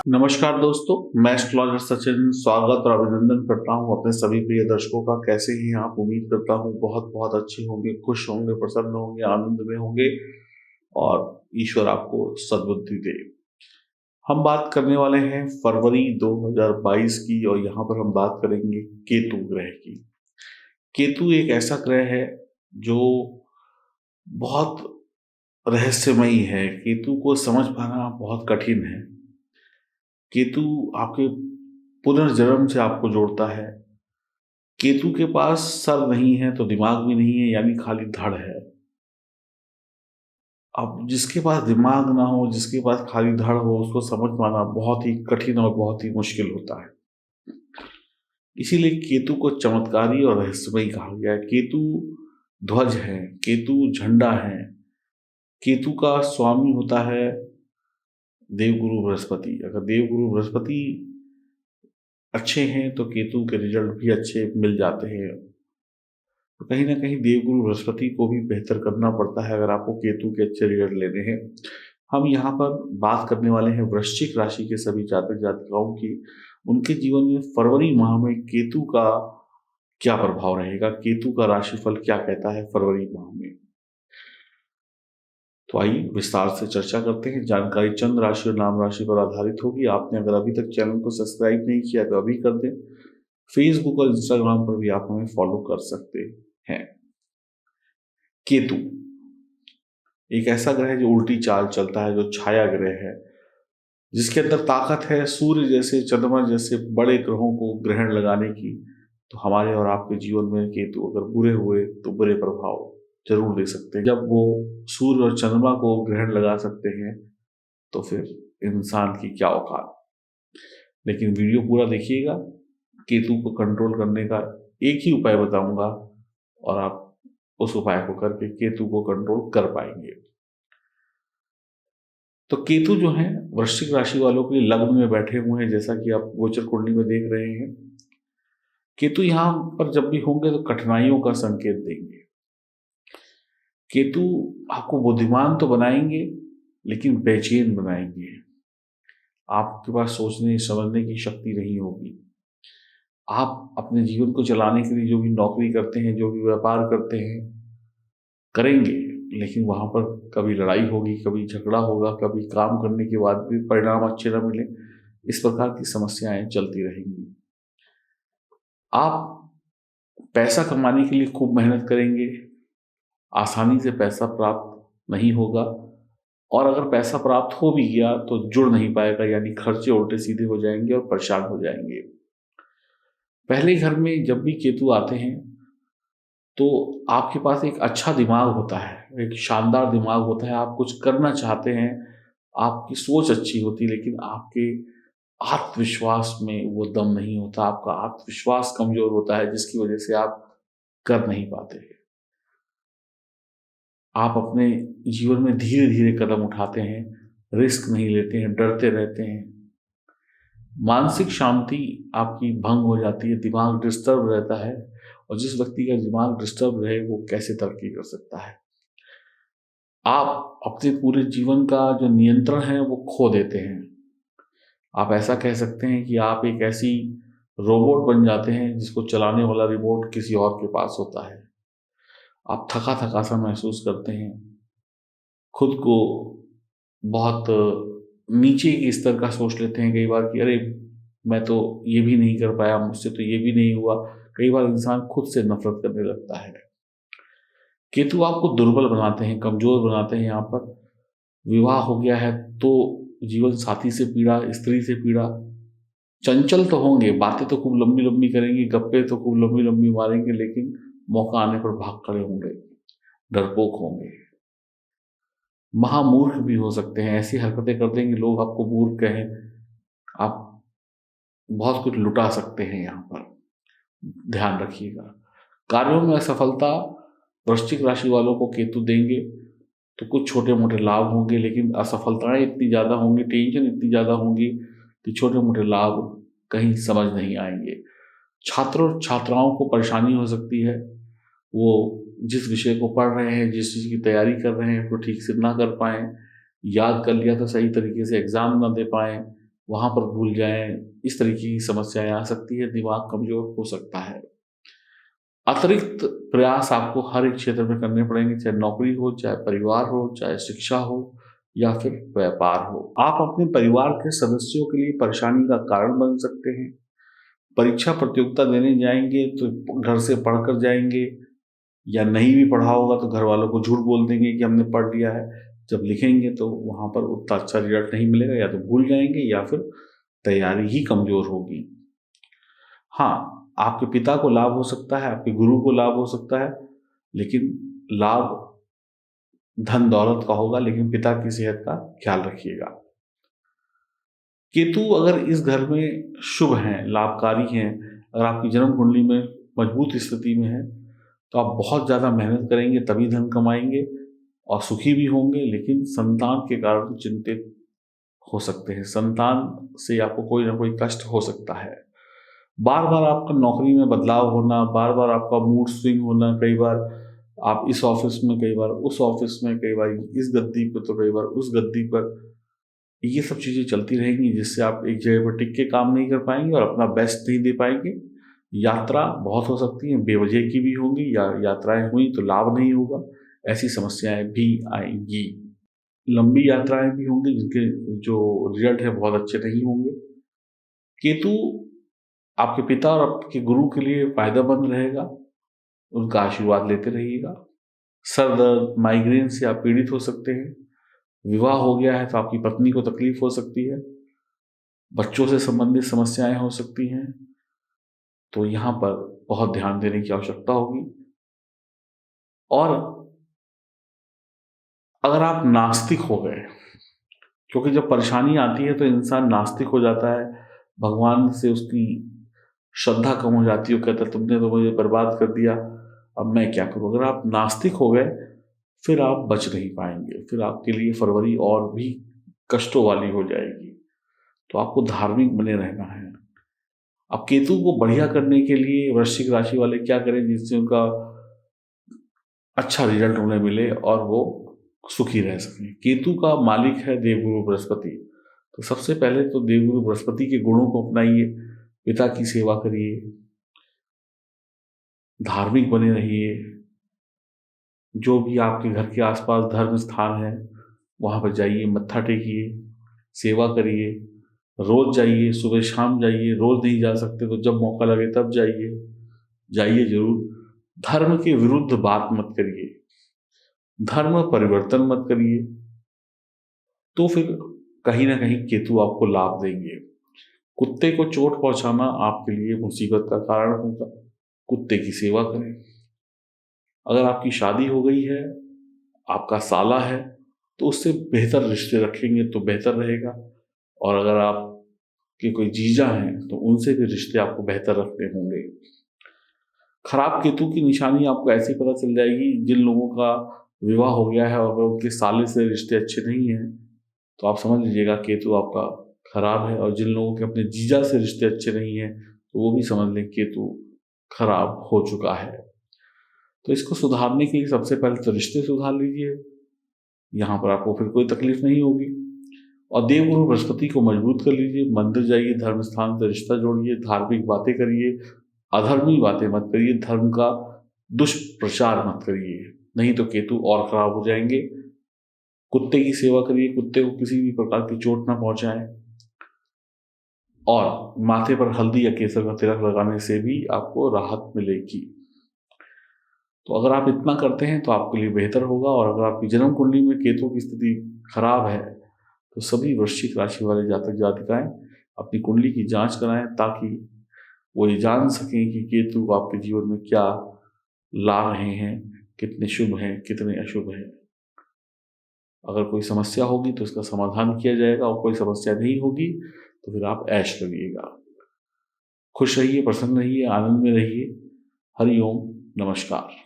नमस्कार दोस्तों, मैं एस्ट्रोलॉजर सचिन स्वागत और अभिनंदन करता हूं अपने सभी प्रिय दर्शकों का। कैसे हैं आप? उम्मीद करता हूं बहुत बहुत अच्छे होंगे, खुश होंगे, प्रसन्न होंगे, आनंद में होंगे और ईश्वर आपको सद्बुद्धि दे। हम बात करने वाले हैं फरवरी 2022 की और यहाँ पर हम बात करेंगे केतु ग्रह की। केतु एक ऐसा ग्रह है जो बहुत रहस्यमयी है। केतु को समझ पाना बहुत कठिन है। केतु आपके पुनर्जन्म से आपको जोड़ता है। केतु के पास सर नहीं है तो दिमाग भी नहीं है, यानी खाली धड़ है। अब जिसके पास दिमाग ना हो, जिसके पास खाली धड़ हो, उसको समझ पाना बहुत ही कठिन और बहुत ही मुश्किल होता है। इसीलिए केतु को चमत्कारी और रहस्यमयी कहा गया है। केतु ध्वज है, केतु झंडा है। केतु का स्वामी होता है देवगुरु बृहस्पति। अगर देवगुरु बृहस्पति अच्छे हैं तो केतु के रिजल्ट भी अच्छे मिल जाते हैं। तो कहीं ना कहीं देवगुरु बृहस्पति को भी बेहतर करना पड़ता है अगर आपको केतु के अच्छे रिजल्ट लेने हैं। हम यहाँ पर बात करने वाले हैं वृश्चिक राशि के सभी जातक जातिकाओं की। उनके जीवन में फरवरी माह में केतु का क्या प्रभाव रहेगा, केतु का राशिफल क्या कहता है फरवरी माह में। तो आइए विस्तार से चर्चा करते हैं। जानकारी चंद राशि और नाम राशि पर आधारित होगी। आपने अगर अभी तक चैनल को सब्सक्राइब नहीं किया तो अभी कर दें। फेसबुक और इंस्टाग्राम पर भी आप हमें फॉलो कर सकते हैं। केतु एक ऐसा ग्रह है जो उल्टी चाल चलता है, जो छाया ग्रह है, जिसके अंदर ताकत है सूर्य जैसे, चंद्रमा जैसे बड़े ग्रहों को ग्रहण लगाने की। तो हमारे और आपके जीवन में केतु अगर बुरे हुए तो बुरे प्रभाव जरूर दे सकते हैं। जब वो सूर्य और चंद्रमा को ग्रहण लगा सकते हैं तो फिर इंसान की क्या औकात। लेकिन वीडियो पूरा देखिएगा। केतु को कंट्रोल करने का एक ही उपाय बताऊंगा और आप उस उपाय को करके केतु को कंट्रोल कर पाएंगे। तो केतु जो है वृश्चिक राशि वालों के लग्न में बैठे हुए हैं, जैसा कि आप गोचर कुंडली में देख रहे हैं। केतु यहां पर जब भी होंगे तो कठिनाइयों का संकेत देंगे। केतु आपको बुद्धिमान तो बनाएंगे लेकिन बेचैन बनाएंगे। आपके पास सोचने समझने की शक्ति नहीं होगी। आप अपने जीवन को चलाने के लिए जो भी नौकरी करते हैं, जो भी व्यापार करते हैं, करेंगे, लेकिन वहां पर कभी लड़ाई होगी, कभी झगड़ा होगा, कभी काम करने के बाद भी परिणाम अच्छे न मिले। इस प्रकार की समस्याएं चलती रहेंगी। आप पैसा कमाने के लिए खूब मेहनत करेंगे, आसानी से पैसा प्राप्त नहीं होगा, और अगर पैसा प्राप्त हो भी गया तो जुड़ नहीं पाएगा, यानी खर्चे उल्टे सीधे हो जाएंगे और परेशान हो जाएंगे। पहले घर में जब भी केतु आते हैं तो आपके पास एक अच्छा दिमाग होता है, एक शानदार दिमाग होता है। आप कुछ करना चाहते हैं, आपकी सोच अच्छी होती, लेकिन आपके आत्मविश्वास में वो दम नहीं होता। आपका आत्मविश्वास कमजोर होता है, जिसकी वजह से आप कर नहीं पाते हैं। आप अपने जीवन में धीरे धीरे कदम उठाते हैं, रिस्क नहीं लेते हैं, डरते रहते हैं। मानसिक शांति आपकी भंग हो जाती है, दिमाग डिस्टर्ब रहता है। और जिस व्यक्ति का दिमाग डिस्टर्ब रहे वो कैसे तरक्की कर सकता है। आप अपने पूरे जीवन का जो नियंत्रण है वो खो देते हैं। आप ऐसा कह सकते हैं कि आप एक ऐसी रोबोट बन जाते हैं जिसको चलाने वाला रिमोट किसी और के पास होता है। आप थका थका सा महसूस करते हैं, खुद को बहुत नीचे के स्तर का सोच लेते हैं कई बार कि अरे मैं तो ये भी नहीं कर पाया, मुझसे तो ये भी नहीं हुआ। कई बार इंसान खुद से नफरत करने लगता है। केतु आपको दुर्बल बनाते हैं, कमजोर बनाते हैं। यहाँ पर विवाह हो गया है तो जीवन साथी से पीड़ा, स्त्री से पीड़ा। चंचल तो होंगे, बातें तो खूब लंबी लंबी करेंगे, गप्पे तो खूब लंबी लंबी मारेंगे, लेकिन मौका आने पर भाग खड़े होंगे, डरपोक होंगे, महामूर्ख भी हो सकते हैं। ऐसी हरकतें कर देंगे लोग आपको मूर्ख कहें। आप बहुत कुछ लुटा सकते हैं। यहाँ पर ध्यान रखिएगा। कार्यों में असफलता वृश्चिक राशि वालों को केतु देंगे तो कुछ छोटे मोटे लाभ होंगे, लेकिन असफलताएं इतनी ज़्यादा होंगी, टेंशन इतनी ज़्यादा होंगी कि छोटे मोटे लाभ कहीं समझ नहीं आएंगे। छात्रों छात्राओं को परेशानी हो सकती है। वो जिस विषय को पढ़ रहे हैं, जिस चीज़ की तैयारी कर रहे हैं, उसको ठीक से ना कर पाएं। याद कर लिया तो सही तरीके से एग्जाम ना दे पाएं। वहाँ पर भूल जाएं, इस तरीके की समस्याएं आ सकती है, दिमाग कमज़ोर हो सकता है। अतिरिक्त प्रयास आपको हर एक क्षेत्र में करने पड़ेंगे, चाहे नौकरी हो, चाहे परिवार हो, चाहे शिक्षा हो या फिर व्यापार हो। आप अपने परिवार के सदस्यों के लिए परेशानी का कारण बन सकते हैं। परीक्षा प्रतियोगिता देने जाएंगे तो घर से पढ़कर जाएंगे, या नहीं भी पढ़ा होगा तो घर वालों को झूठ बोल देंगे कि हमने पढ़ लिया है। जब लिखेंगे तो वहाँ पर उतना अच्छा रिजल्ट नहीं मिलेगा, या तो भूल जाएंगे या फिर तैयारी ही कमज़ोर होगी। हाँ, आपके पिता को लाभ हो सकता है, आपके गुरु को लाभ हो सकता है, लेकिन लाभ धन दौलत का होगा, लेकिन पिता की सेहत का ख्याल रखिएगा। केतु अगर इस घर में शुभ हैं, लाभकारी हैं, अगर आपकी जन्म कुंडली में मजबूत स्थिति में है, तो आप बहुत ज़्यादा मेहनत करेंगे तभी धन कमाएंगे और सुखी भी होंगे, लेकिन संतान के कारण चिंतित हो सकते हैं। संतान से आपको कोई ना कोई कष्ट हो सकता है। बार बार आपका नौकरी में बदलाव होना, बार बार आपका मूड स्विंग होना, कई बार आप इस ऑफिस में, कई बार उस ऑफिस में, कई बार इस गद्दी पर तो कई बार उस गद्दी पर, ये सब चीज़ें चलती रहेंगी, जिससे आप एक जगह पर टिक के काम नहीं कर पाएंगे और अपना बेस्ट नहीं दे पाएंगे। यात्रा बहुत हो सकती है, बेवजह की भी होंगी, या यात्राएं हुई तो लाभ नहीं होगा, ऐसी समस्याएं भी आएंगी। लंबी यात्राएं भी होंगी जिनके जो रिजल्ट है बहुत अच्छे नहीं होंगे। केतु आपके पिता और आपके गुरु के लिए फायदेमंद रहेगा, उनका आशीर्वाद लेते रहिएगा। सर दर्द, माइग्रेन से आप पीड़ित हो सकते हैं। विवाह हो गया है तो आपकी पत्नी को तकलीफ हो सकती है। बच्चों से संबंधित समस्याएं हो सकती हैं, तो यहाँ पर बहुत ध्यान देने की आवश्यकता होगी। और अगर आप नास्तिक हो गए, क्योंकि जब परेशानी आती है तो इंसान नास्तिक हो जाता है, भगवान से उसकी श्रद्धा कम हो जाती है, वो कहता है तुमने तो मुझे बर्बाद कर दिया, अब मैं क्या करूं। अगर आप नास्तिक हो गए फिर आप बच नहीं पाएंगे, फिर आपके लिए फरवरी और भी कष्टों वाली हो जाएगी। तो आपको धार्मिक बने रहना है। अब केतु को बढ़िया करने के लिए वृश्चिक राशि वाले क्या करें जिससे उनका अच्छा रिजल्ट उन्हें मिले और वो सुखी रह सकें। केतु का मालिक है देवगुरु बृहस्पति, तो सबसे पहले तो देवगुरु बृहस्पति के गुणों को अपनाइए, पिता की सेवा करिए, धार्मिक बने रहिए। जो भी आपके घर के आसपास धर्म स्थान है वहाँ पर जाइए, मत्था टेकिए, सेवा करिए, रोज जाइए, सुबह शाम जाइए। रोज नहीं जा सकते तो जब मौका लगे तब जाइए, जाइए जरूर। धर्म के विरुद्ध बात मत करिए, धर्म परिवर्तन मत करिए, तो फिर कहीं ना कहीं केतु आपको लाभ देंगे। कुत्ते को चोट पहुंचाना आपके लिए मुसीबत का कारण होगा, कुत्ते की सेवा करें। अगर आपकी शादी हो गई है, आपका साला है, तो उससे बेहतर रिश्ते रखेंगे तो बेहतर रहेगा। और अगर आपके कोई जीजा हैं तो उनसे भी रिश्ते आपको बेहतर रखने होंगे। खराब केतु की निशानी आपको ऐसी पता चल जाएगी, जिन लोगों का विवाह हो गया है और उनके साले से रिश्ते अच्छे नहीं हैं तो आप समझ लीजिएगा केतु आपका खराब है। और जिन लोगों के अपने जीजा से रिश्ते अच्छे नहीं हैं तो वो भी समझ लें केतु खराब हो चुका है। तो इसको सुधारने के लिए सबसे पहले तो रिश्ते सुधार लीजिए, यहाँ पर आपको फिर कोई तकलीफ नहीं होगी। और देवगुरु बृहस्पति को मजबूत कर लीजिए, मंदिर जाइए, धर्म स्थान से रिश्ता जोड़िए, धार्मिक बातें करिए, अधर्मी बातें मत करिए, धर्म का दुष्प्रचार मत करिए, नहीं तो केतु और खराब हो जाएंगे। कुत्ते की सेवा करिए, कुत्ते को किसी भी प्रकार की चोट ना पहुंचाएं, और माथे पर हल्दी या केसर का तिलक लगाने से भी आपको राहत मिलेगी। तो अगर आप इतना करते हैं तो आपके लिए बेहतर होगा। और अगर आपकी जन्म कुंडली में केतु की स्थिति खराब है तो सभी वृश्चिक राशि वाले जातक जातिकाएं अपनी कुंडली की जांच कराएं, ताकि वो ये जान सकें कि केतु आपके जीवन में क्या ला रहे हैं, कितने शुभ हैं, कितने अशुभ हैं। अगर कोई समस्या होगी तो इसका समाधान किया जाएगा, और कोई समस्या नहीं होगी तो फिर आप ऐश करिएगा। खुश रहिए, प्रसन्न रहिए, आनंद में रहिए। हरि ओम, नमस्कार।